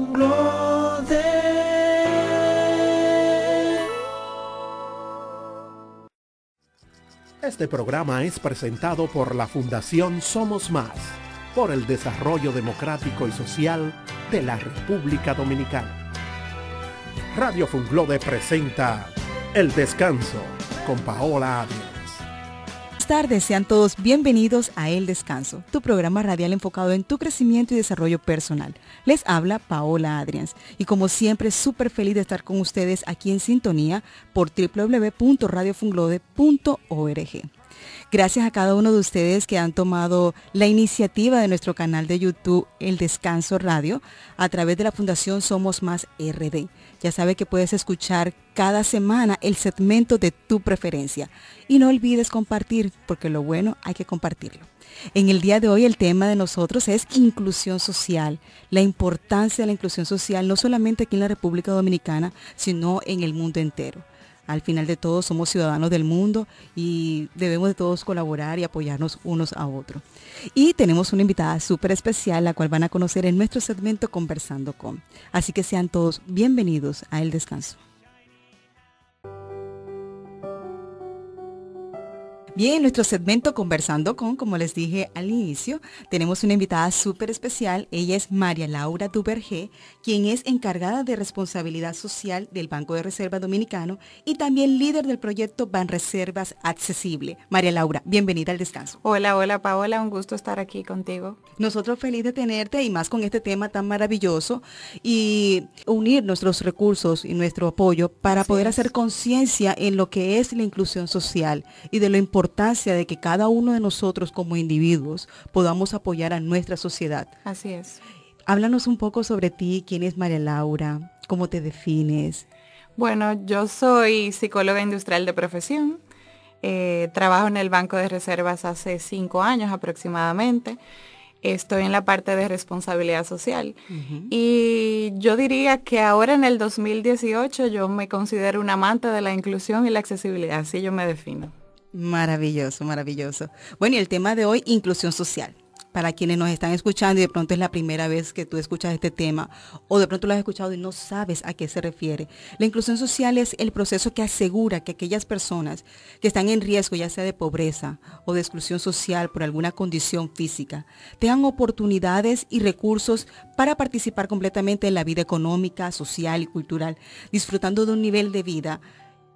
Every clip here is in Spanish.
Funglode. Este programa es presentado por la Fundación Somos Más, por el desarrollo democrático y social de la República Dominicana. Radio Funglode presenta El Descanso con Paola Adrians. Buenas tardes, sean todos bienvenidos a El Descanso, tu programa radial enfocado en tu crecimiento y desarrollo personal. Les habla Paola Adrians y como siempre súper feliz de estar con ustedes aquí en sintonía por www.radiofunglode.org. Gracias a cada uno de ustedes que han tomado la iniciativa de nuestro canal de YouTube El Descanso Radio a través de la Fundación Somos Más RD. Ya sabe que puedes escuchar cada semana el segmento de tu preferencia. Y no olvides compartir, porque lo bueno hay que compartirlo. En el día de hoy el tema de nosotros es inclusión social, la importancia de la inclusión social no solamente aquí en la República Dominicana, sino en el mundo entero. Al final de todo somos ciudadanos del mundo y debemos de todos colaborar y apoyarnos unos a otros. Y tenemos una invitada súper especial, la cual van a conocer en nuestro segmento Conversando con. Así que sean todos bienvenidos a El Descanso. Bien, en nuestro segmento Conversando con, como les dije al inicio, tenemos una invitada súper especial. Ella es María Laura Duvergé, quien es encargada de responsabilidad social del Banco de Reserva Dominicano y también líder del proyecto Banreservas Accesible. María Laura, bienvenida al Descanso. Hola Paola, un gusto estar aquí contigo. Nosotros feliz de tenerte y más con este tema tan maravilloso y unir nuestros recursos y nuestro apoyo para poder hacer conciencia en lo que es la inclusión social y de lo importante de que cada uno de nosotros como individuos podamos apoyar a nuestra sociedad. Así es. Háblanos un poco sobre ti, quién es María Laura, cómo te defines. Bueno, yo soy psicóloga industrial de profesión, trabajo en el Banco de Reservas hace 5 años aproximadamente. Estoy en la parte de responsabilidad social. Y yo diría que ahora en el 2018 yo me considero una amante de la inclusión y la accesibilidad, así yo me defino. Maravilloso, maravilloso. Bueno, y el tema de hoy, inclusión social. Para quienes nos están escuchando y de pronto es la primera vez que tú escuchas este tema o de pronto lo has escuchado y no sabes a qué se refiere. La inclusión social es el proceso que asegura que aquellas personas que están en riesgo, ya sea de pobreza o de exclusión social por alguna condición física, tengan oportunidades y recursos para participar completamente en la vida económica, social y cultural, disfrutando de un nivel de vida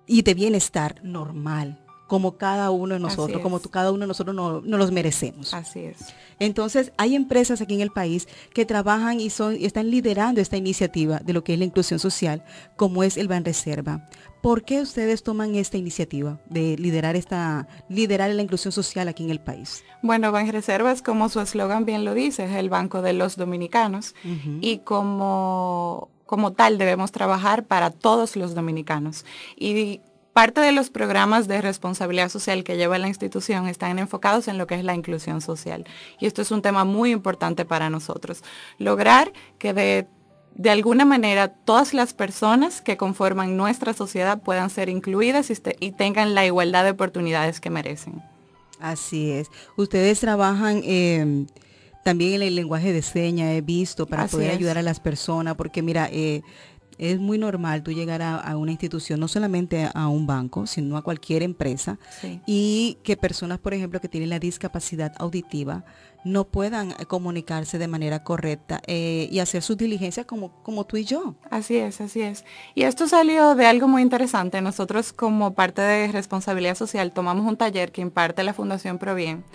y de bienestar normal, como cada uno de nosotros, cada uno de nosotros no los merecemos. Así es. Entonces, hay empresas aquí en el país que trabajan y están liderando esta iniciativa de lo que es la inclusión social, como es el Banreserva. ¿Por qué ustedes toman esta iniciativa de liderar la inclusión social aquí en el país? Bueno, Banreservas, como su eslogan bien lo dice, es el banco de los dominicanos y como tal debemos trabajar para todos los dominicanos. Y parte de los programas de responsabilidad social que lleva la institución están enfocados en lo que es la inclusión social. Y esto es un tema muy importante para nosotros. Lograr que de alguna manera todas las personas que conforman nuestra sociedad puedan ser incluidas y tengan la igualdad de oportunidades que merecen. Así es. Ustedes trabajan también en el lenguaje de señas, he visto, para poder ayudar a las personas, porque mira, es muy normal tú llegar a una institución, no solamente a un banco, sino a cualquier empresa, y que personas, por ejemplo, que tienen la discapacidad auditiva, no puedan comunicarse de manera correcta y hacer sus diligencias como tú y yo. Así es, así es. Y esto salió de algo muy interesante. Nosotros, como parte de responsabilidad social, tomamos un taller que imparte la Fundación Provien,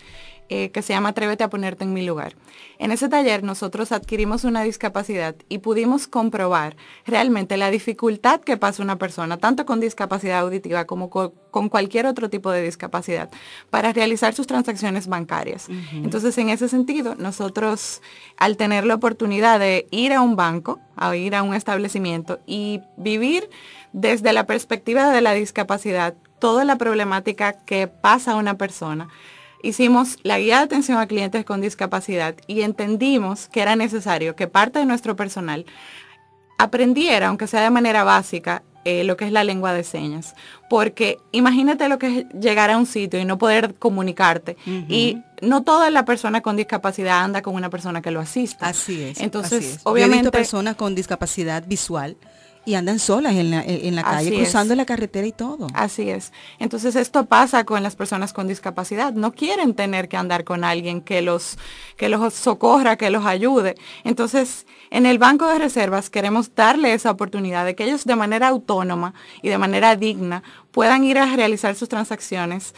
que se llama Atrévete a ponerte en mi lugar. En ese taller nosotros adquirimos una discapacidad y pudimos comprobar realmente la dificultad que pasa una persona, tanto con discapacidad auditiva como con cualquier otro tipo de discapacidad, para realizar sus transacciones bancarias. Entonces, en ese sentido, nosotros, al tener la oportunidad de ir a un banco, a ir a un establecimiento y vivir desde la perspectiva de la discapacidad, toda la problemática que pasa a una persona, hicimos la guía de atención a clientes con discapacidad y entendimos que era necesario que parte de nuestro personal aprendiera, aunque sea de manera básica, lo que es la lengua de señas. Porque imagínate lo que es llegar a un sitio y no poder comunicarte. Y no toda la persona con discapacidad anda con una persona que lo asista. Así es. Entonces, así es. obviamente, yo he visto personas con discapacidad visual y andan solas en la calle, cruzando la carretera y todo. Así es. Entonces esto pasa con las personas con discapacidad. No quieren tener que andar con alguien que los socorra, que los ayude. Entonces, en el Banco de Reservas queremos darle esa oportunidad de que ellos de manera autónoma y de manera digna puedan ir a realizar sus transacciones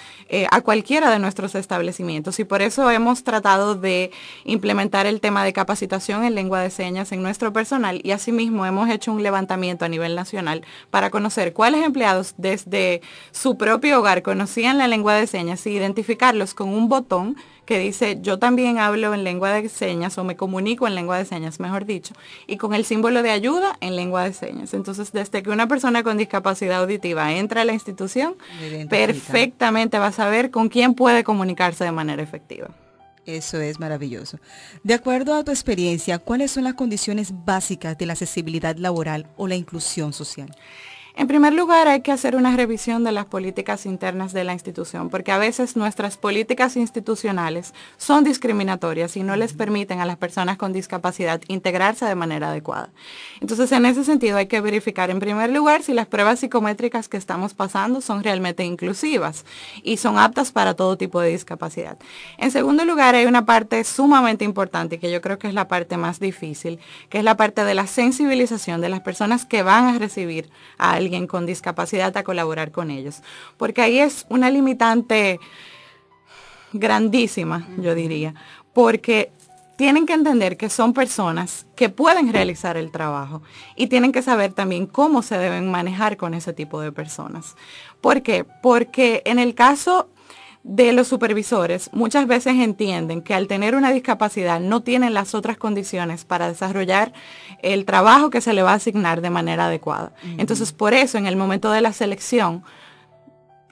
a cualquiera de nuestros establecimientos. Y por eso hemos tratado de implementar el tema de capacitación en lengua de señas en nuestro personal y asimismo hemos hecho un levantamiento a nivel nacional para conocer cuáles empleados desde su propio hogar conocían la lengua de señas y identificarlos con un botón que dice yo también hablo en lengua de señas o me comunico en lengua de señas, mejor dicho, y con el símbolo de ayuda en lengua de señas. Entonces, desde que una persona con discapacidad auditiva entra a la institución, perfectamente va a saber con quién puede comunicarse de manera efectiva. Eso es maravilloso. De acuerdo a tu experiencia, ¿cuáles son las condiciones básicas de la accesibilidad laboral o la inclusión social? En primer lugar, hay que hacer una revisión de las políticas internas de la institución, porque a veces nuestras políticas institucionales son discriminatorias y no les permiten a las personas con discapacidad integrarse de manera adecuada. Entonces, en ese sentido, hay que verificar, en primer lugar, si las pruebas psicométricas que estamos pasando son realmente inclusivas y son aptas para todo tipo de discapacidad. En segundo lugar, hay una parte sumamente importante, que yo creo que es la parte más difícil, que es la parte de la sensibilización de las personas que van a recibir a alguien con discapacidad a colaborar con ellos. Porque ahí es una limitante grandísima, yo diría, porque tienen que entender que son personas que pueden realizar el trabajo y tienen que saber también cómo se deben manejar con ese tipo de personas. ¿Por qué? Porque en el caso de los supervisores, muchas veces entienden que al tener una discapacidad no tienen las otras condiciones para desarrollar el trabajo que se le va a asignar de manera adecuada. Entonces, por eso, en el momento de la selección,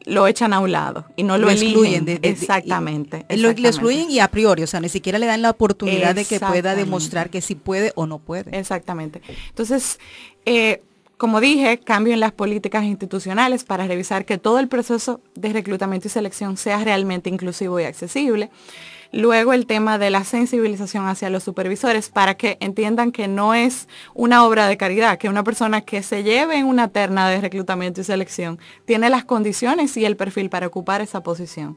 lo echan a un lado y no lo eligen. Exactamente. Lo excluyen y a priori, o sea, ni siquiera le dan la oportunidad de que pueda demostrar que sí puede o no puede. Exactamente. Entonces, como dije, cambio en las políticas institucionales para revisar que todo el proceso de reclutamiento y selección sea realmente inclusivo y accesible. Luego el tema de la sensibilización hacia los supervisores para que entiendan que no es una obra de caridad, que una persona que se lleve en una terna de reclutamiento y selección tiene las condiciones y el perfil para ocupar esa posición.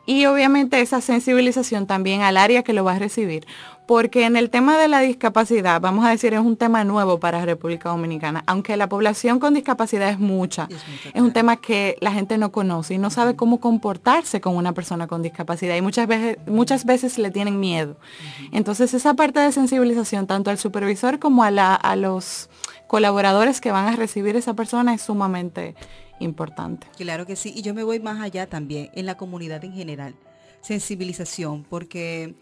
Y obviamente esa sensibilización también al área que lo va a recibir, porque en el tema de la discapacidad, vamos a decir, es un tema nuevo para República Dominicana, aunque la población con discapacidad es mucha, es un tema que la gente no conoce y no sabe cómo comportarse con una persona con discapacidad y muchas veces le tienen miedo. Entonces esa parte de sensibilización, tanto al supervisor como a los colaboradores que van a recibir esa persona es sumamente importante. Claro que sí, y yo me voy más allá también, en la comunidad en general, sensibilización, porque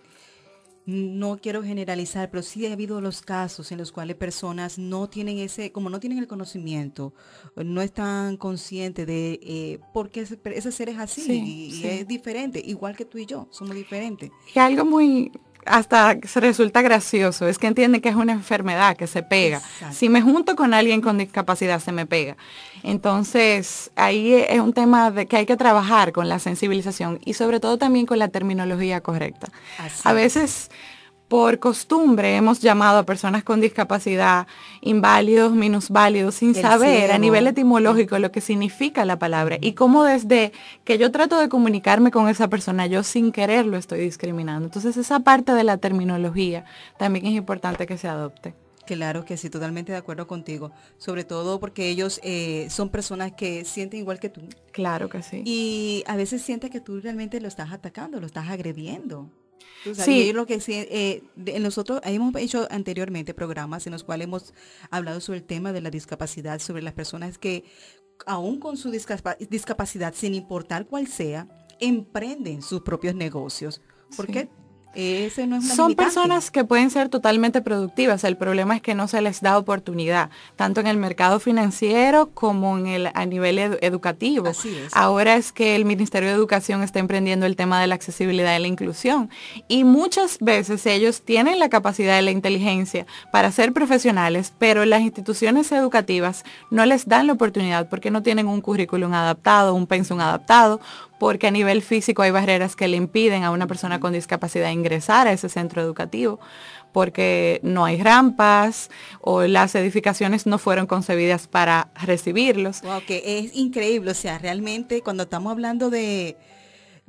no quiero generalizar, pero sí ha habido los casos en los cuales personas no tienen como no tienen el conocimiento, no están conscientes de por qué ese ser es así, y es diferente, igual que tú y yo, somos diferentes. Y algo muy... hasta se resulta gracioso, es que entienden que es una enfermedad que se pega. Exacto. Si me junto con alguien con discapacidad, se me pega. Entonces, ahí es un tema de que hay que trabajar con la sensibilización y sobre todo también con la terminología correcta. A veces, por costumbre, hemos llamado a personas con discapacidad inválidos, minusválidos, sin saber a nivel etimológico lo que significa la palabra y cómo desde que yo trato de comunicarme con esa persona, yo sin querer lo estoy discriminando. Entonces, esa parte de la terminología también es importante que se adopte. Claro que sí, totalmente de acuerdo contigo, sobre todo porque ellos son personas que sienten igual que tú. Claro que sí. Y a veces sienten que tú realmente lo estás atacando, lo estás agrediendo. Sí. Lo que nosotros hemos hecho anteriormente programas en los cuales hemos hablado sobre el tema de la discapacidad, sobre las personas que aún con su discapacidad, sin importar cuál sea, emprenden sus propios negocios. ¿Por qué? Ese no es una Son limitante. personas que pueden ser totalmente productivas. El problema es que no se les da oportunidad, tanto en el mercado financiero como a nivel educativo. Así es. Ahora es que el Ministerio de Educación está emprendiendo el tema de la accesibilidad y la inclusión. Y muchas veces ellos tienen la capacidad y la inteligencia para ser profesionales, pero las instituciones educativas no les dan la oportunidad porque no tienen un currículum adaptado, un pensum adaptado, porque a nivel físico hay barreras que le impiden a una persona con discapacidad ingresar a ese centro educativo, porque no hay rampas o las edificaciones no fueron concebidas para recibirlos. Wow, que es increíble. O sea, realmente cuando estamos hablando de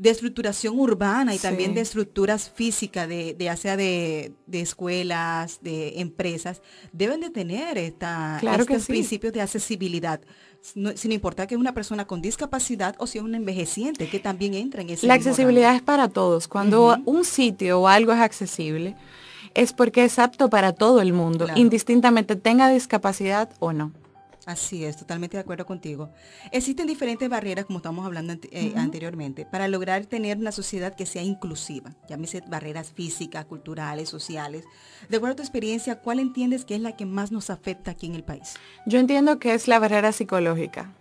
estructuración urbana y también de estructuras físicas, ya sea de escuelas, de empresas, deben de tener estos principios de accesibilidad. Sin importar que es una persona con discapacidad o si es un envejeciente, que también entra en ese La accesibilidad es para todos. Cuando un sitio o algo es accesible, es porque es apto para todo el mundo, claro, indistintamente tenga discapacidad o no. Así es, totalmente de acuerdo contigo. Existen diferentes barreras, como estábamos hablando anteriormente, para lograr tener una sociedad que sea inclusiva. Llámese barreras físicas, culturales, sociales. De acuerdo a tu experiencia, ¿cuál entiendes que es la que más nos afecta aquí en el país? Yo entiendo que es la barrera psicológica,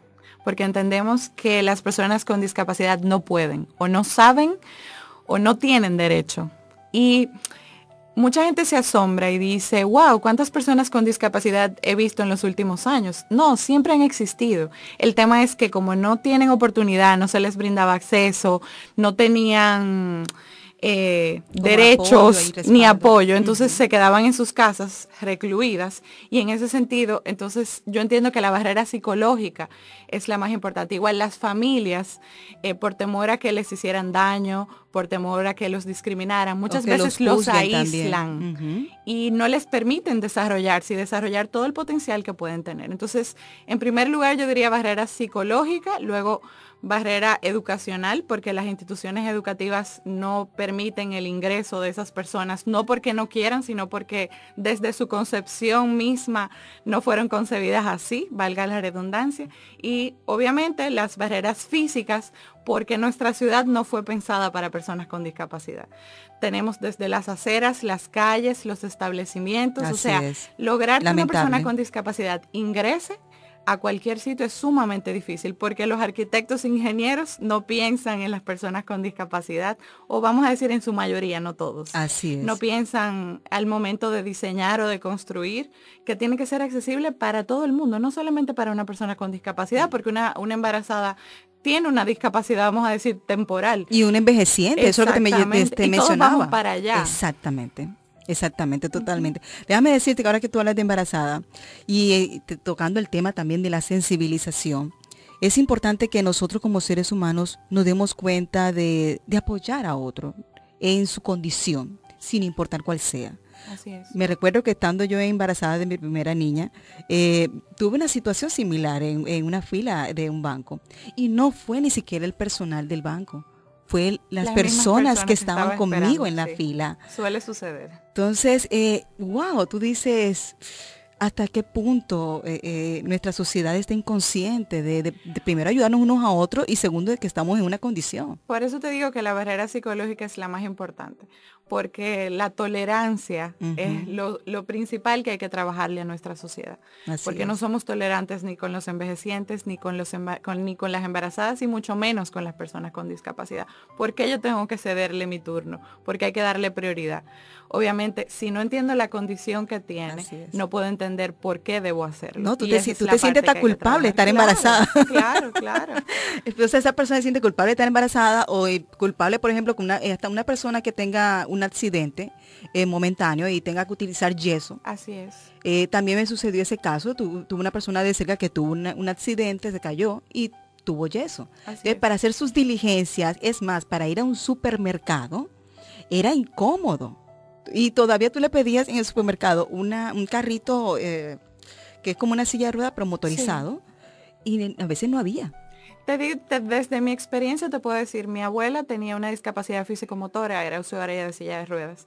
porque entendemos que las personas con discapacidad no pueden, o no saben, o no tienen derecho. Y mucha gente se asombra y dice, wow, ¿cuántas personas con discapacidad he visto en los últimos años? No, siempre han existido. El tema es que como no tienen oportunidad, no se les brindaba acceso, no tenían derechos ni apoyo, entonces se quedaban en sus casas recluidas, y en ese sentido, entonces yo entiendo que la barrera psicológica es la más importante. Igual las familias, por temor a que les hicieran daño, por temor a que los discriminaran, muchas veces los aíslan y no les permiten desarrollarse y desarrollar todo el potencial que pueden tener. Entonces, en primer lugar, yo diría barrera psicológica, luego barrera educacional, porque las instituciones educativas no permiten el ingreso de esas personas, no porque no quieran, sino porque desde su concepción misma no fueron concebidas así, valga la redundancia. Y obviamente las barreras físicas, porque nuestra ciudad no fue pensada para personas con discapacidad. Tenemos desde las aceras, las calles, los establecimientos, así o sea, lograr que una persona con discapacidad ingrese a cualquier sitio es sumamente difícil, porque los arquitectos e ingenieros no piensan en las personas con discapacidad, o vamos a decir en su mayoría, no todos. Así es. No piensan al momento de diseñar o de construir que tiene que ser accesible para todo el mundo, no solamente para una persona con discapacidad, porque una embarazada tiene una discapacidad, vamos a decir, temporal. Y un envejeciente, eso es lo que te mencionaba. Todos vamos para allá. Exactamente, totalmente. Déjame decirte que ahora que tú hablas de embarazada y tocando el tema también de la sensibilización, es importante que nosotros como seres humanos nos demos cuenta de apoyar a otro en su condición, sin importar cuál sea. Así es. Me recuerdo que estando yo embarazada de mi primera niña, tuve una situación similar en una fila de un banco, y no fue ni siquiera el personal del banco. Fue las personas que estaban conmigo en la fila. Suele suceder. Entonces, wow, tú dices, ¿hasta qué punto nuestra sociedad está inconsciente de primero ayudarnos unos a otros y segundo de que estamos en una condición? Por eso te digo que la barrera psicológica es la más importante, porque la tolerancia es lo principal que hay que trabajarle a nuestra sociedad. Porque no somos tolerantes ni con los envejecientes, ni con las embarazadas, y mucho menos con las personas con discapacidad. ¿Por qué yo tengo que cederle mi turno? Porque hay que darle prioridad. Obviamente, si no entiendo la condición que tiene, no puedo entender por qué debo hacerlo. No, tú te sientes tan culpable de estar embarazada. Claro. Entonces esa persona se siente culpable de estar embarazada, o culpable, por ejemplo, con hasta una persona que tenga un accidente momentáneo y tenga que utilizar yeso. Así es. También me sucedió ese caso. Tuve una persona de cerca que tuvo un accidente, se cayó y tuvo yeso. Para hacer sus diligencias, es más, para ir a un supermercado, era incómodo. Y todavía tú le pedías en el supermercado un carrito que es como una silla de ruedas, pero motorizado, y a veces no había. Desde mi experiencia te puedo decir, mi abuela tenía una discapacidad físico-motora, era usuaria de silla de ruedas.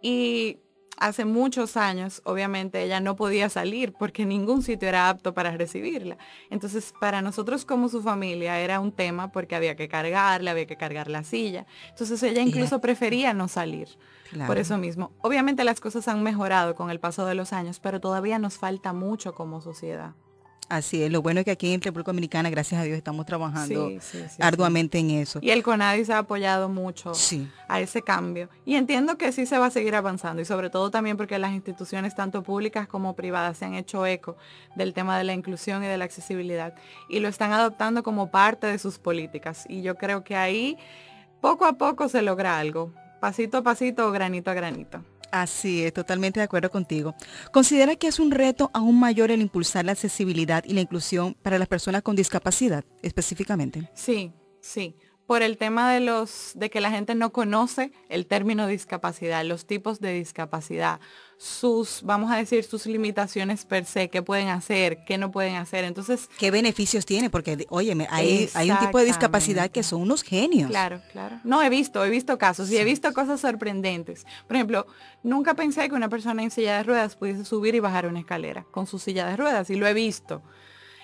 Y hace muchos años, obviamente, ella no podía salir porque ningún sitio era apto para recibirla. Entonces, para nosotros como su familia era un tema porque había que cargarla, había que cargar la silla. Entonces, ella incluso prefería no salir. Claro. Por eso mismo. Obviamente las cosas han mejorado con el paso de los años, pero todavía nos falta mucho como sociedad. Así es, lo bueno es que aquí en República Dominicana, gracias a Dios, estamos trabajando Sí, arduamente en eso. Y el CONADIS ha apoyado mucho Sí. a ese cambio. Y entiendo que sí se va a seguir avanzando, y sobre todo también porque las instituciones, tanto públicas como privadas, se han hecho eco del tema de la inclusión y de la accesibilidad, y lo están adoptando como parte de sus políticas. Y yo creo que ahí, poco a poco, se logra algo. Pasito a pasito, granito a granito. Así es, totalmente de acuerdo contigo. ¿Considera que es un reto aún mayor el impulsar la accesibilidad y la inclusión para las personas con discapacidad específicamente? Sí, sí. Por el tema de que la gente no conoce el término discapacidad, los tipos de discapacidad, vamos a decir, sus limitaciones per se, qué pueden hacer, qué no pueden hacer. Entonces, ¿qué beneficios tiene? Porque, óyeme, hay un tipo de discapacidad que son unos genios. Claro, claro. No, he visto casos y he visto cosas sorprendentes. Por ejemplo, nunca pensé que una persona en silla de ruedas pudiese subir y bajar una escalera con su silla de ruedas, y lo he visto.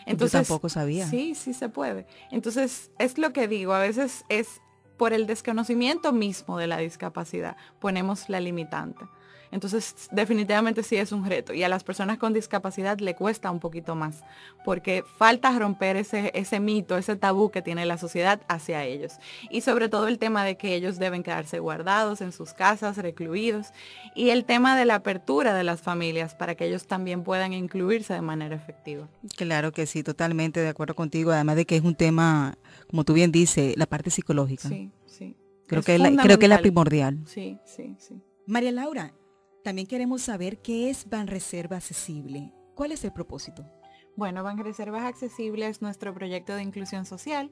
Entonces, yo tampoco sabía. Sí, sí se puede. Entonces, es lo que digo, a veces es por el desconocimiento mismo de la discapacidad, ponemos la limitante. Entonces, definitivamente sí es un reto, y a las personas con discapacidad le cuesta un poquito más, porque falta romper ese mito, ese tabú que tiene la sociedad hacia ellos. Y sobre todo el tema de que ellos deben quedarse guardados en sus casas, recluidos, y el tema de la apertura de las familias para que ellos también puedan incluirse de manera efectiva. Claro que sí, totalmente de acuerdo contigo, además de que es un tema, como tú bien dices, la parte psicológica. Sí, sí. Creo que es la primordial. Sí, sí, sí. María Laura, también queremos saber qué es Banreserva Accesible. ¿Cuál es el propósito? Bueno, Banreservas Accesible es nuestro proyecto de inclusión social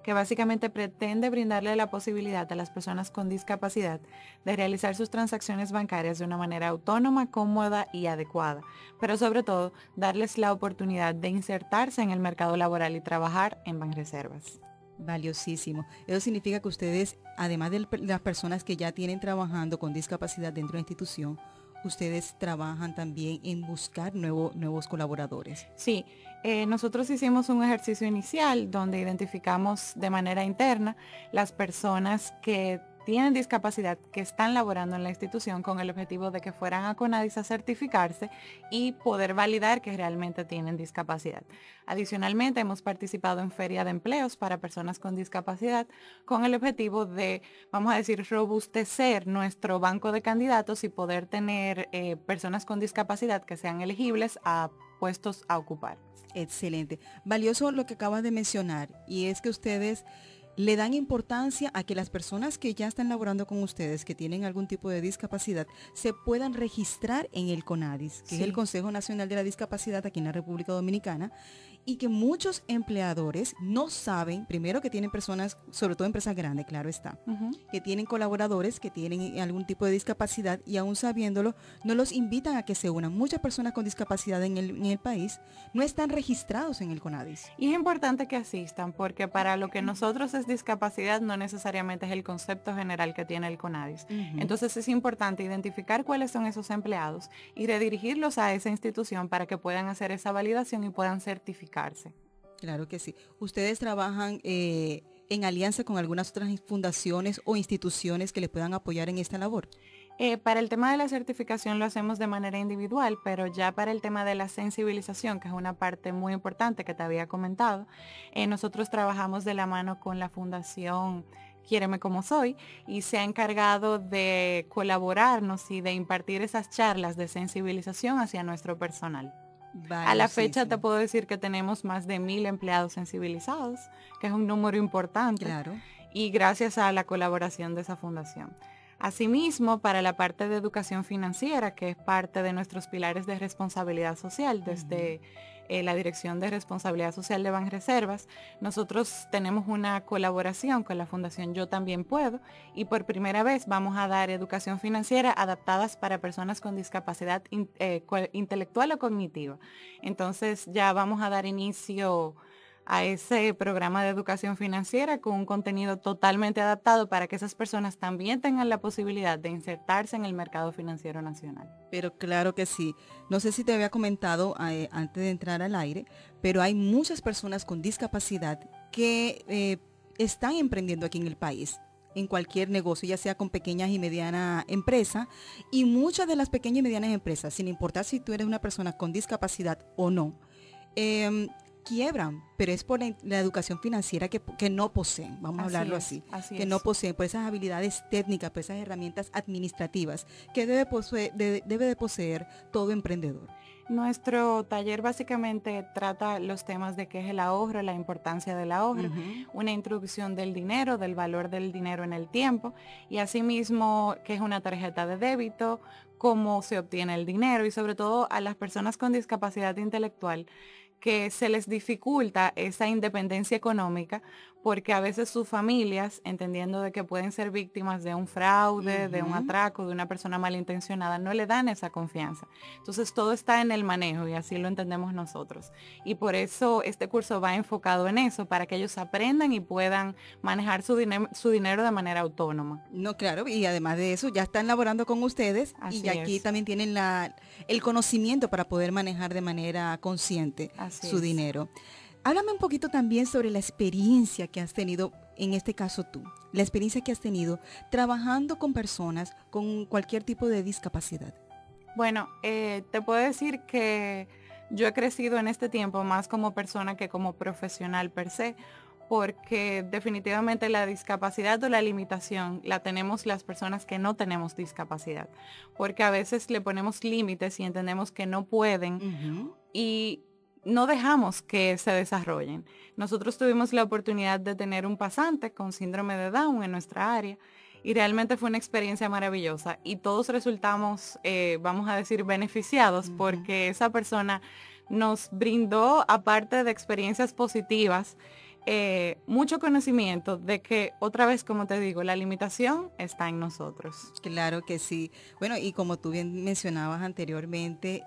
que básicamente pretende brindarle la posibilidad a las personas con discapacidad de realizar sus transacciones bancarias de una manera autónoma, cómoda y adecuada, pero sobre todo darles la oportunidad de insertarse en el mercado laboral y trabajar en Banreservas. Valiosísimo. Eso significa que ustedes, además de las personas que ya tienen trabajando con discapacidad dentro de la institución, ustedes trabajan también en buscar nuevos colaboradores. Sí, nosotros hicimos un ejercicio inicial donde identificamos de manera interna las personas que tienen discapacidad que están laborando en la institución, con el objetivo de que fueran a CONADIS a certificarse y poder validar que realmente tienen discapacidad. Adicionalmente, hemos participado en feria de empleos para personas con discapacidad con el objetivo de, vamos a decir, robustecer nuestro banco de candidatos y poder tener personas con discapacidad que sean elegibles a puestos a ocupar. Excelente. Valioso lo que acabas de mencionar, y es que ustedes le dan importancia a que las personas que ya están laborando con ustedes, que tienen algún tipo de discapacidad, se puedan registrar en el CONADIS, que es el Consejo Nacional de la Discapacidad aquí en la República Dominicana, y que muchos empleadores no saben, primero, que tienen personas, sobre todo empresas grandes, claro está, que tienen colaboradores que tienen algún tipo de discapacidad, y aún sabiéndolo, no los invitan a que se unan. Muchas personas con discapacidad en el país no están registrados en el CONADIS. Y es importante que asistan, porque para lo que nosotros es discapacidad no necesariamente es el concepto general que tiene el CONADIS. Entonces es importante identificar cuáles son esos empleados y redirigirlos a esa institución para que puedan hacer esa validación y puedan certificarse. Claro que sí. ¿Ustedes trabajan en alianza con algunas otras fundaciones o instituciones que les puedan apoyar en esta labor? Para el tema de la certificación lo hacemos de manera individual, pero ya para el tema de la sensibilización, que es una parte muy importante que te había comentado, nosotros trabajamos de la mano con la Fundación Quiéreme Como Soy, y se ha encargado de colaborarnos y de impartir esas charlas de sensibilización hacia nuestro personal. A la fecha te puedo decir que tenemos más de 1,000 empleados sensibilizados, que es un número importante. Claro. Y gracias a la colaboración de esa fundación. Asimismo, para la parte de educación financiera, que es parte de nuestros pilares de responsabilidad social desde la Dirección de Responsabilidad Social de Banreservas, nosotros tenemos una colaboración con la Fundación Yo También Puedo, y por primera vez vamos a dar educación financiera adaptadas para personas con discapacidad intelectual o cognitiva. Entonces ya vamos a dar inicio a ese programa de educación financiera con un contenido totalmente adaptado para que esas personas también tengan la posibilidad de insertarse en el mercado financiero nacional. Pero claro que sí. No sé si te había comentado antes de entrar al aire, pero hay muchas personas con discapacidad que están emprendiendo aquí en el país, en cualquier negocio, ya sea con pequeñas y medianas empresas. Y muchas de las pequeñas y medianas empresas, sin importar si tú eres una persona con discapacidad o no, quiebran, pero es por la educación financiera que no poseen, vamos a hablarlo así que no poseen, por esas habilidades técnicas, por esas herramientas administrativas que debe de poseer todo emprendedor. Nuestro taller básicamente trata los temas de qué es el ahorro, la importancia del ahorro, una introducción del dinero, del valor del dinero en el tiempo y asimismo qué es una tarjeta de débito, cómo se obtiene el dinero y sobre todo a las personas con discapacidad intelectual que se les dificulta esa independencia económica porque a veces sus familias, entendiendo de que pueden ser víctimas de un fraude, de un atraco, de una persona malintencionada, no le dan esa confianza. Entonces todo está en el manejo y así lo entendemos nosotros. Y por eso este curso va enfocado en eso, para que ellos aprendan y puedan manejar su dinero de manera autónoma. No, claro, y además de eso ya están laborando con ustedes Así y aquí también tienen el conocimiento para poder manejar de manera consciente su dinero. Háblame un poquito también sobre la experiencia que has tenido, en este caso tú, la experiencia que has tenido trabajando con personas con cualquier tipo de discapacidad. Bueno, te puedo decir que yo he crecido en este tiempo más como persona que como profesional per se, porque definitivamente la discapacidad o la limitación la tenemos las personas que no tenemos discapacidad, porque a veces le ponemos límites y entendemos que no pueden y no dejamos que se desarrollen. Nosotros tuvimos la oportunidad de tener un pasante con síndrome de Down en nuestra área y realmente fue una experiencia maravillosa y todos resultamos, vamos a decir, beneficiados porque esa persona nos brindó, aparte de experiencias positivas, mucho conocimiento de que, otra vez, como te digo, la limitación está en nosotros. Claro que sí. Bueno, y como tú bien mencionabas anteriormente,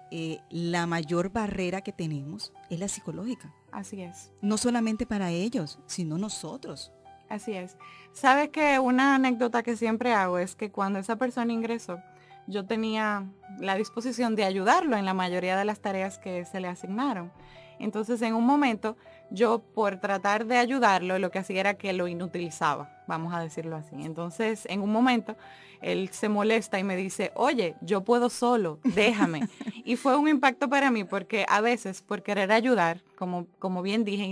la mayor barrera que tenemos es la psicológica. Así es. No solamente para ellos, sino nosotros. Así es. Sabes que una anécdota que siempre hago es que cuando esa persona ingresó, yo tenía la disposición de ayudarlo en la mayoría de las tareas que se le asignaron. Entonces, en un momento, yo por tratar de ayudarlo, lo que hacía era que lo inutilizaba, vamos a decirlo así. Entonces, en un momento, él se molesta y me dice, oye, yo puedo solo, déjame. Y fue un impacto para mí porque a veces, por querer ayudar, como bien dije,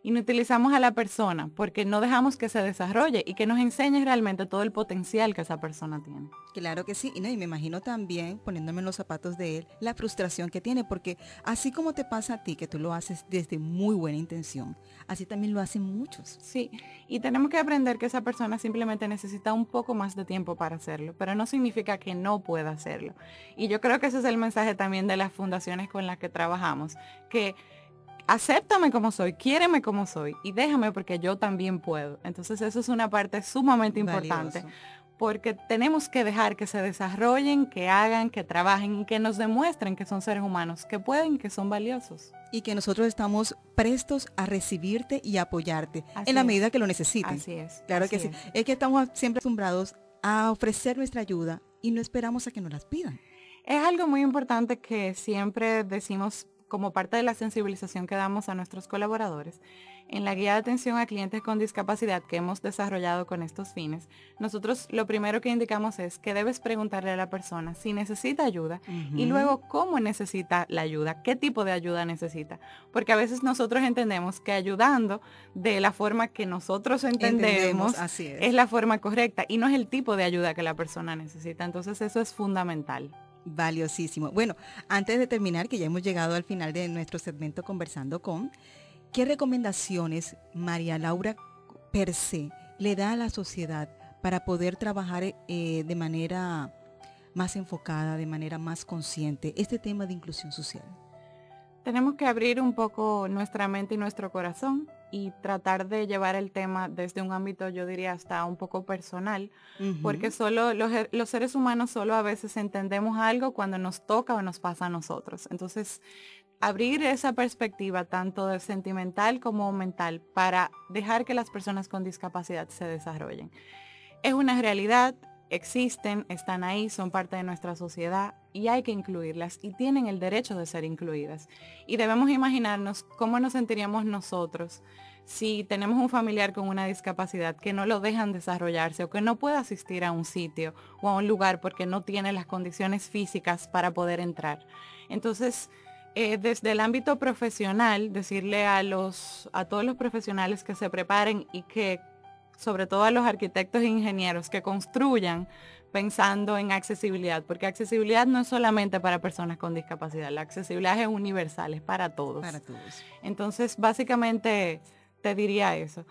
inutilizamos a la persona porque no dejamos que se desarrolle y que nos enseñe realmente todo el potencial que esa persona tiene. Claro que sí, y me imagino también, poniéndome en los zapatos de él, la frustración que tiene, porque así como te pasa a ti, que tú lo haces desde muy buena intención, así también lo hacen muchos. Sí, y tenemos que aprender que esa persona simplemente necesita un poco más de tiempo para hacerlo, pero no significa que no pueda hacerlo. Y yo creo que ese es el mensaje también de las fundaciones con las que trabajamos, que acéptame como soy, quiéreme como soy y déjame porque yo también puedo. Entonces eso es una parte sumamente importante porque tenemos que dejar que se desarrollen, que hagan, que trabajen y que nos demuestren que son seres humanos, que pueden, que son valiosos. Y que nosotros estamos prestos a recibirte y apoyarte en la medida que lo necesiten. Así es. Claro que sí. Es que estamos siempre acostumbrados a ofrecer nuestra ayuda y no esperamos a que nos las pidan. Es algo muy importante que siempre decimos como parte de la sensibilización que damos a nuestros colaboradores. En la guía de atención a clientes con discapacidad que hemos desarrollado con estos fines, nosotros lo primero que indicamos es que debes preguntarle a la persona si necesita ayuda y luego cómo necesita la ayuda, qué tipo de ayuda necesita. Porque a veces nosotros entendemos que ayudando de la forma que nosotros entendemos así es la forma correcta y no es el tipo de ayuda que la persona necesita. Entonces eso es fundamental. Valiosísimo. Bueno, antes de terminar, que ya hemos llegado al final de nuestro segmento Conversando con, ¿qué recomendaciones María Laura per se le da a la sociedad para poder trabajar de manera más enfocada, de manera más consciente, este tema de inclusión social? Tenemos que abrir un poco nuestra mente y nuestro corazón y tratar de llevar el tema desde un ámbito, yo diría, hasta un poco personal, porque solo los seres humanos solo a veces entendemos algo cuando nos toca o nos pasa a nosotros. Entonces, abrir esa perspectiva tanto de sentimental como mental para dejar que las personas con discapacidad se desarrollen. Es una realidad, existen, están ahí, son parte de nuestra sociedad y hay que incluirlas y tienen el derecho de ser incluidas. Y debemos imaginarnos cómo nos sentiríamos nosotros si tenemos un familiar con una discapacidad que no lo dejan desarrollarse o que no puede asistir a un sitio o a un lugar porque no tiene las condiciones físicas para poder entrar. Entonces, desde el ámbito profesional, decirle a todos los profesionales que se preparen y que, sobre todo a los arquitectos e ingenieros, que construyan pensando en accesibilidad, porque accesibilidad no es solamente para personas con discapacidad, la accesibilidad es universal, es para todos. Para todos. Entonces, básicamente, te diría eso.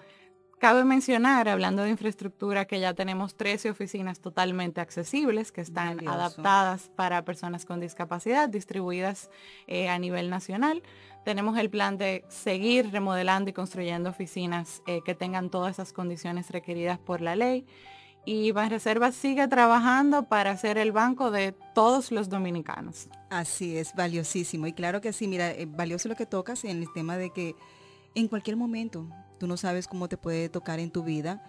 Cabe mencionar, hablando de infraestructura, que ya tenemos 13 oficinas totalmente accesibles que están Valioso. adaptadas para personas con discapacidad, distribuidas a nivel nacional. Tenemos el plan de seguir remodelando y construyendo oficinas que tengan todas esas condiciones requeridas por la ley. Y Banreservas sigue trabajando para ser el banco de todos los dominicanos. Así es, valiosísimo. Y claro que sí, mira, valioso lo que tocas en el tema de que en cualquier momento tú no sabes cómo te puede tocar en tu vida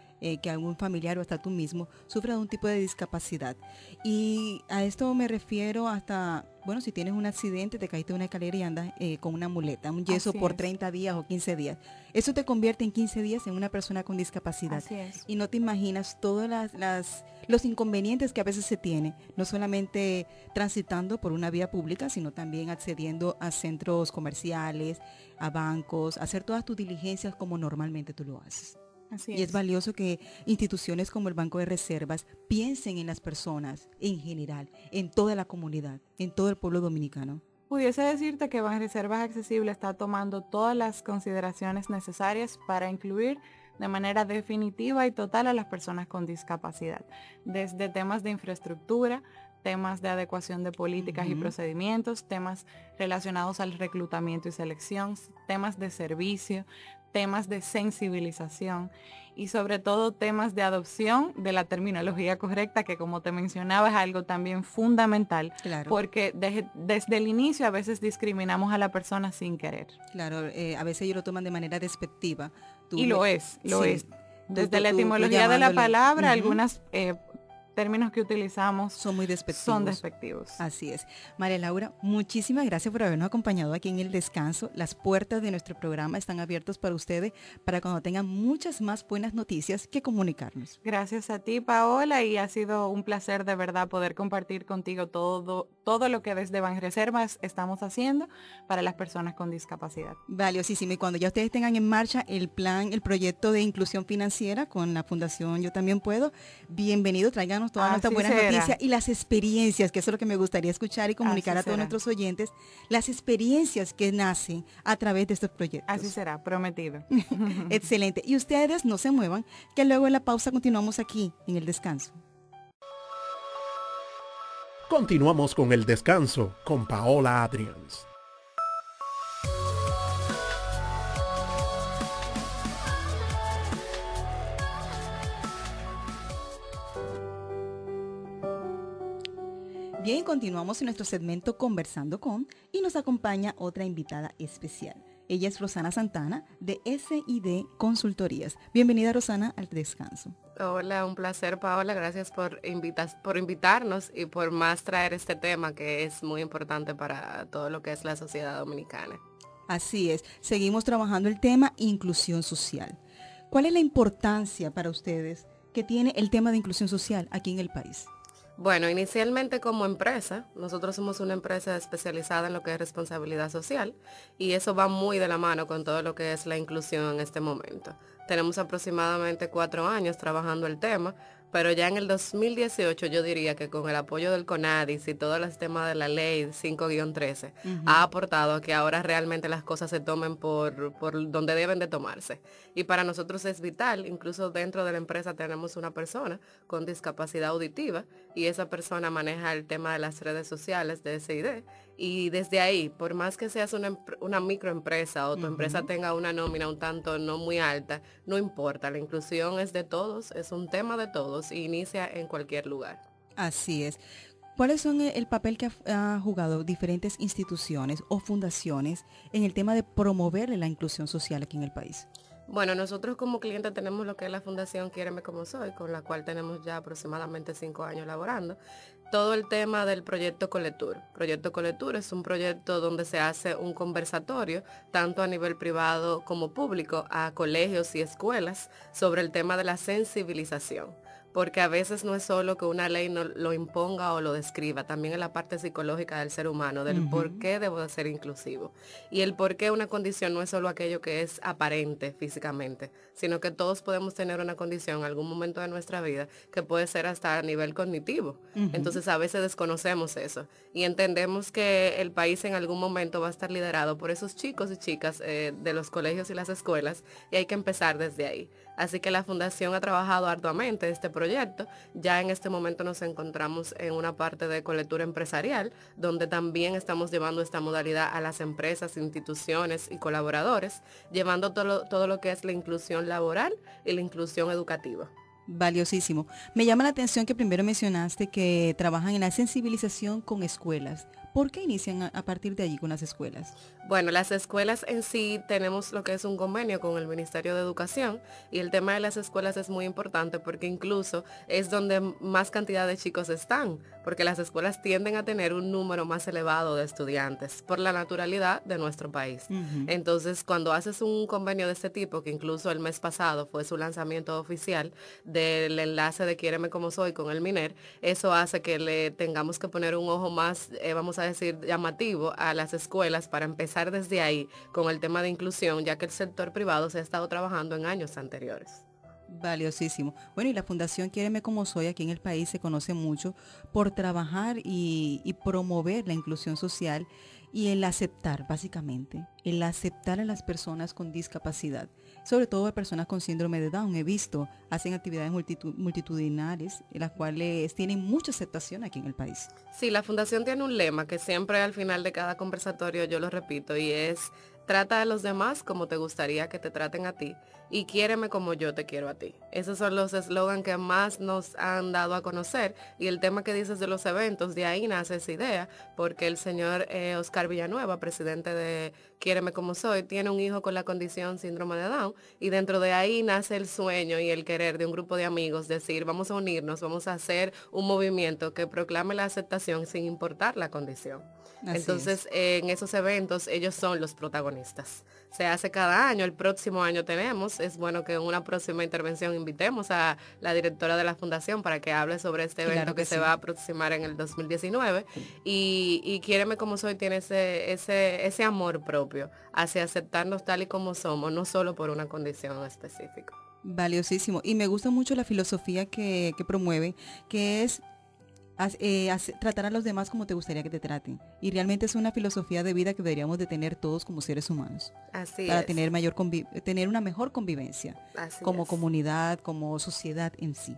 que algún familiar o hasta tú mismo sufra de un tipo de discapacidad. Y a esto me refiero hasta, bueno, si tienes un accidente, te caíste de una escalera y andas con una muleta, un yeso Así por es. 30 días o 15 días. Eso te convierte en 15 días en una persona con discapacidad. Así es. Y no te imaginas todos los inconvenientes que a veces se tiene, no solamente transitando por una vía pública, sino también accediendo a centros comerciales, a bancos, hacer todas tus diligencias como normalmente tú lo haces. Así Y es valioso que instituciones como el Banco de Reservas piensen en las personas en general, en toda la comunidad, en todo el pueblo dominicano. Pudiese decirte que Banreservas Accesible está tomando todas las consideraciones necesarias para incluir de manera definitiva y total a las personas con discapacidad, desde temas de infraestructura, temas de adecuación de políticas y procedimientos, temas relacionados al reclutamiento y selección, temas de servicio, temas de sensibilización y sobre todo temas de adopción de la terminología correcta, que como te mencionaba es algo también fundamental, Claro. porque desde el inicio a veces discriminamos a la persona sin querer. Claro, a veces ellos lo toman de manera despectiva. Y lo es. Sí. Desde la Tú etimología de la llamándole. palabra, Ujú. algunos términos que utilizamos Son muy despectivos. son despectivos. Así es. María Laura, muchísimas gracias por habernos acompañado aquí en el descanso. Las puertas de nuestro programa están abiertas para ustedes para cuando tengan muchas más buenas noticias que comunicarnos. Gracias a ti, Paola, y ha sido un placer de verdad poder compartir contigo todo lo que desde Banreservas estamos haciendo para las personas con discapacidad. Valiosísimo. Y cuando ya ustedes tengan en marcha el plan, el proyecto de inclusión financiera con la Fundación Yo También Puedo, bienvenido, tráiganos todas nuestras Así buenas será. noticias y las experiencias, que eso es lo que me gustaría escuchar y comunicar Así a todos será. nuestros oyentes, las experiencias que nacen a través de estos proyectos. Así será, prometido. Excelente. Y ustedes no se muevan, que luego en la pausa continuamos aquí en el descanso. Continuamos con el descanso con Paola Adrians. Bien, continuamos en nuestro segmento Conversando con y nos acompaña otra invitada especial. Ella es Rosana Santana de SID Consultorías. Bienvenida, Rosana, al descanso. Hola, un placer, Paola. Gracias por invitarnos y por más traer este tema que es muy importante para todo lo que es la sociedad dominicana. Así es, seguimos trabajando el tema inclusión social. ¿Cuál es la importancia para ustedes que tiene el tema de inclusión social aquí en el país? Bueno, inicialmente como empresa, nosotros somos una empresa especializada en lo que es responsabilidad social y eso va muy de la mano con todo lo que es la inclusión en este momento. Tenemos aproximadamente 4 años trabajando el tema, pero ya en el 2018 yo diría que con el apoyo del CONADIS y todos los temas de la ley 5-13 ha aportado a que ahora realmente las cosas se tomen por donde deben de tomarse. Y para nosotros es vital, incluso dentro de la empresa tenemos una persona con discapacidad auditiva y esa persona maneja el tema de las redes sociales de SID. Y desde ahí, por más que seas una microempresa o tu empresa tenga una nómina un tanto no muy alta, no importa, la inclusión es de todos, es un tema de todos y inicia en cualquier lugar. Así es. ¿Cuáles son el papel que ha jugado diferentes instituciones o fundaciones en el tema de promover la inclusión social aquí en el país? Bueno, nosotros como cliente tenemos lo que es la Fundación Quiéreme Como Soy, con la cual tenemos ya aproximadamente 5 años laborando. Todo el tema del proyecto Coletur. Proyecto Coletur es un proyecto donde se hace un conversatorio, tanto a nivel privado como público, a colegios y escuelas, sobre el tema de la sensibilización. Porque a veces no es solo que una ley no lo imponga o lo describa, también es la parte psicológica del ser humano, del por qué debo de ser inclusivo. Y el por qué una condición no es solo aquello que es aparente físicamente, sino que todos podemos tener una condición en algún momento de nuestra vida que puede ser hasta a nivel cognitivo. Entonces a veces desconocemos eso y entendemos que el país en algún momento va a estar liderado por esos chicos y chicas de los colegios y las escuelas, y hay que empezar desde ahí. Así que la Fundación ha trabajado arduamente este proyecto. Ya en este momento nos encontramos en una parte de colectura empresarial, donde también estamos llevando esta modalidad a las empresas, instituciones y colaboradores, llevando todo lo que es la inclusión laboral y la inclusión educativa. Valiosísimo. Me llama la atención que primero mencionaste que trabajan en la sensibilización con escuelas. ¿Por qué inician a partir de allí con las escuelas? Bueno, las escuelas en sí tenemos lo que es un convenio con el Ministerio de Educación, y el tema de las escuelas es muy importante porque incluso es donde más cantidad de chicos están, porque las escuelas tienden a tener un número más elevado de estudiantes por la naturalidad de nuestro país. Entonces, cuando haces un convenio de este tipo, que incluso el mes pasado fue su lanzamiento oficial del enlace de Quiéreme Como Soy con el MINER, eso hace que le tengamos que poner un ojo más, vamos a decir, llamativo a las escuelas para empezar desde ahí con el tema de inclusión, ya que el sector privado se ha estado trabajando en años anteriores. Valiosísimo. Bueno, y la Fundación Quiéreme Como Soy aquí en el país se conoce mucho por trabajar y promover la inclusión social y el aceptar, básicamente, el aceptar a las personas con discapacidad, sobre todo a personas con síndrome de Down. He visto, hacen actividades multitudinales, las cuales tienen mucha aceptación aquí en el país. Sí, la Fundación tiene un lema que siempre al final de cada conversatorio yo lo repito, y es: trata a los demás como te gustaría que te traten a ti y quiéreme como yo te quiero a ti. Esos son los eslogans que más nos han dado a conocer, y el tema que dices de los eventos, de ahí nace esa idea, porque el señor Oscar Villanueva, presidente de Quiéreme Como Soy, tiene un hijo con la condición síndrome de Down, y dentro de ahí nace el sueño y el querer de un grupo de amigos, decir, vamos a unirnos, vamos a hacer un movimiento que proclame la aceptación sin importar la condición. Entonces, en esos eventos ellos son los protagonistas. Se hace cada año, el próximo año tenemos, es bueno que en una próxima intervención invitemos a la directora de la Fundación para que hable sobre este evento, claro que se va a aproximar en el 2019, y Quiéreme Como Soy tiene ese amor propio hacia aceptarnos tal y como somos, no solo por una condición específica. Valiosísimo, y me gusta mucho la filosofía que promueve, que es tratar a los demás como te gustaría que te traten. Y realmente es una filosofía de vida que deberíamos de tener todos como seres humanos. Así para es. tener una mejor convivencia. Así como es. Comunidad, como sociedad en sí.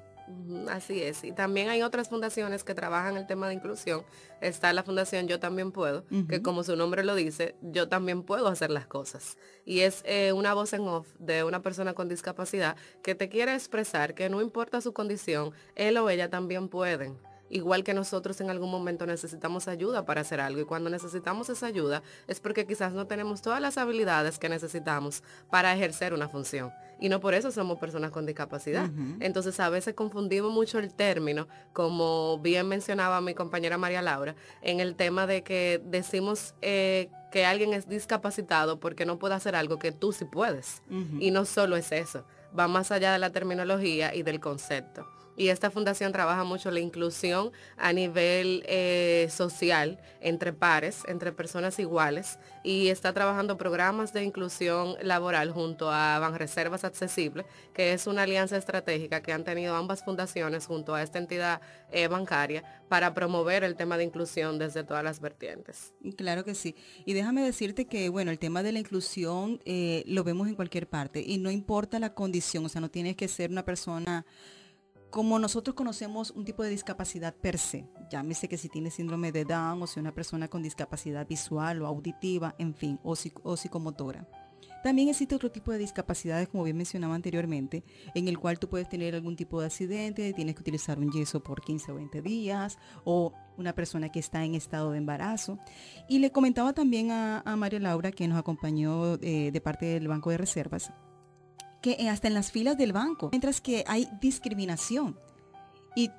Así es, y también hay otras fundaciones que trabajan el tema de inclusión. Está la Fundación Yo También Puedo, que como su nombre lo dice, yo también puedo hacer las cosas. Y es una voz en off de una persona con discapacidad que te quiere expresar que no importa su condición, él o ella también pueden. Igual que nosotros en algún momento necesitamos ayuda para hacer algo, y cuando necesitamos esa ayuda es porque quizás no tenemos todas las habilidades que necesitamos para ejercer una función, y no por eso somos personas con discapacidad. Entonces a veces confundimos mucho el término, como bien mencionaba mi compañera María Laura, en el tema de que decimos que alguien es discapacitado porque no puede hacer algo que tú sí puedes. Y no solo es eso, va más allá de la terminología y del concepto. Y esta fundación trabaja mucho la inclusión a nivel social, entre pares, entre personas iguales, y está trabajando programas de inclusión laboral junto a Banreservas Accesible, que es una alianza estratégica que han tenido ambas fundaciones junto a esta entidad bancaria para promover el tema de inclusión desde todas las vertientes. Claro que sí. Y déjame decirte que, bueno, el tema de la inclusión lo vemos en cualquier parte, y no importa la condición, o sea, no tienes que ser una persona como nosotros conocemos un tipo de discapacidad per se, llámese que si tiene síndrome de Down, o si una persona con discapacidad visual o auditiva, en fin, o psicomotora. También existe otro tipo de discapacidades, como bien mencionaba anteriormente, en el cual tú puedes tener algún tipo de accidente, tienes que utilizar un yeso por 15 o 20 días, o una persona que está en estado de embarazo. Y le comentaba también a María Laura, que nos acompañó de parte del Banco de Reservas, que hasta en las filas del banco, mientras que hay discriminación. Y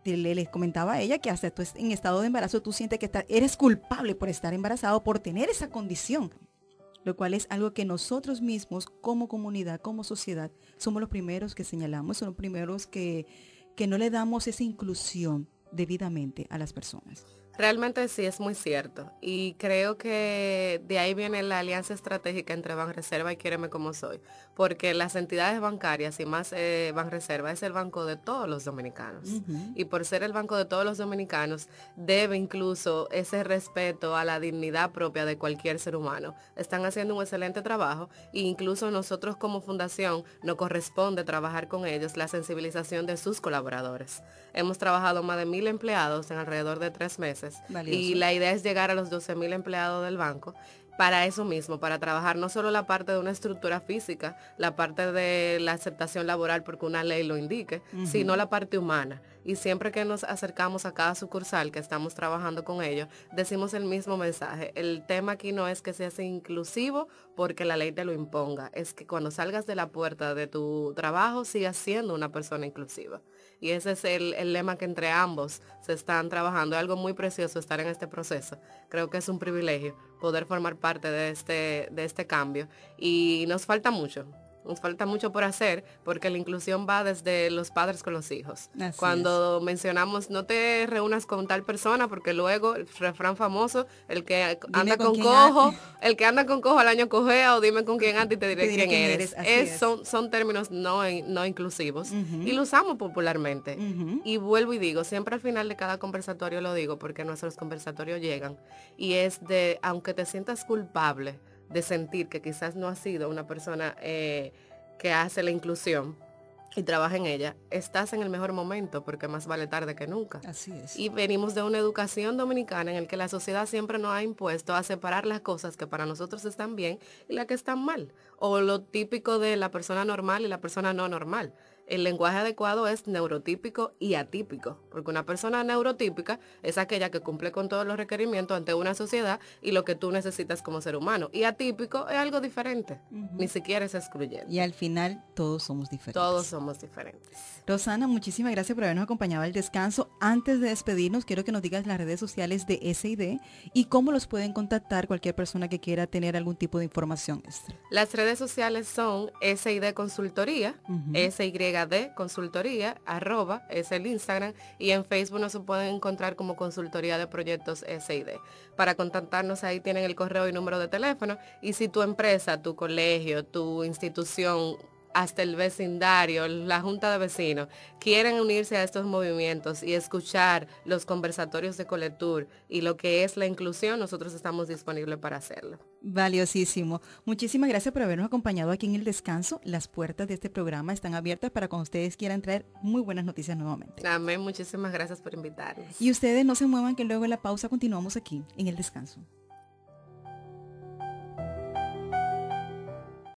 les comentaba a ella que hasta tú en estado de embarazo tú sientes que eres culpable por estar embarazado, por tener esa condición, lo cual es algo que nosotros mismos como comunidad, como sociedad, somos los primeros que señalamos, somos los primeros que no le damos esa inclusión debidamente a las personas. Realmente sí, es muy cierto. Y creo que de ahí viene la alianza estratégica entre Banreserva y Quiéreme Como Soy. Porque las entidades bancarias y más Banreserva es el banco de todos los dominicanos. Y por ser el banco de todos los dominicanos, debe incluso ese respeto a la dignidad propia de cualquier ser humano. Están haciendo un excelente trabajo e incluso nosotros como fundación nos corresponde trabajar con ellos la sensibilización de sus colaboradores. Hemos trabajado más de 1,000 empleados en alrededor de 3 meses. Valioso. Y la idea es llegar a los 12,000 empleados del banco para eso mismo, para trabajar no solo la parte de una estructura física, la parte de la aceptación laboral porque una ley lo indique, sino la parte humana. Y siempre que nos acercamos a cada sucursal que estamos trabajando con ellos, decimos el mismo mensaje. El tema aquí no es que seas inclusivo porque la ley te lo imponga, es que cuando salgas de la puerta de tu trabajo sigas siendo una persona inclusiva. Y ese es el lema que entre ambos se están trabajando. Es algo muy precioso estar en este proceso. Creo que es un privilegio poder formar parte de este cambio. Y nos falta mucho por hacer porque la inclusión va desde los padres con los hijos. Así Cuando mencionamos no te reúnas con tal persona porque luego el refrán famoso, el que anda con cojo, el que anda con cojo al año cojea, o dime con quién anda y te diré quién eres. Son términos no inclusivos y lo usamos popularmente. Y vuelvo y digo, siempre al final de cada conversatorio lo digo porque nuestros conversatorios llegan y es de, aunque te sientas culpable de sentir que quizás no has sido una persona que hace la inclusión y trabaja en ella, estás en el mejor momento porque más vale tarde que nunca. Así es. Y venimos de una educación dominicana en el que la sociedad siempre nos ha impuesto a separar las cosas que para nosotros están bien y las que están mal, o lo típico de la persona normal y la persona no normal. El lenguaje adecuado es neurotípico y atípico, porque una persona neurotípica es aquella que cumple con todos los requerimientos ante una sociedad y lo que tú necesitas como ser humano. Y atípico es algo diferente, ni siquiera es excluyente. Y al final todos somos diferentes. Todos somos diferentes. Rosana, muchísimas gracias por habernos acompañado al descanso. Antes de despedirnos, quiero que nos digas las redes sociales de SID y cómo los pueden contactar cualquier persona que quiera tener algún tipo de información extra. Las redes sociales son SID Consultoría, SYD Consultoría, @ es el Instagram, y en Facebook nos pueden encontrar como Consultoría de Proyectos SID. Para contactarnos ahí tienen el correo y número de teléfono, y si tu empresa, tu colegio, tu institución, hasta el vecindario, la junta de vecinos, quieren unirse a estos movimientos y escuchar los conversatorios de Coletur y lo que es la inclusión, nosotros estamos disponibles para hacerlo. Valiosísimo. Muchísimas gracias por habernos acompañado aquí en el descanso. Las puertas de este programa están abiertas para cuando ustedes quieran traer muy buenas noticias nuevamente. Amén, muchísimas gracias por invitarnos. Y ustedes no se muevan, que luego en la pausa continuamos aquí en el descanso.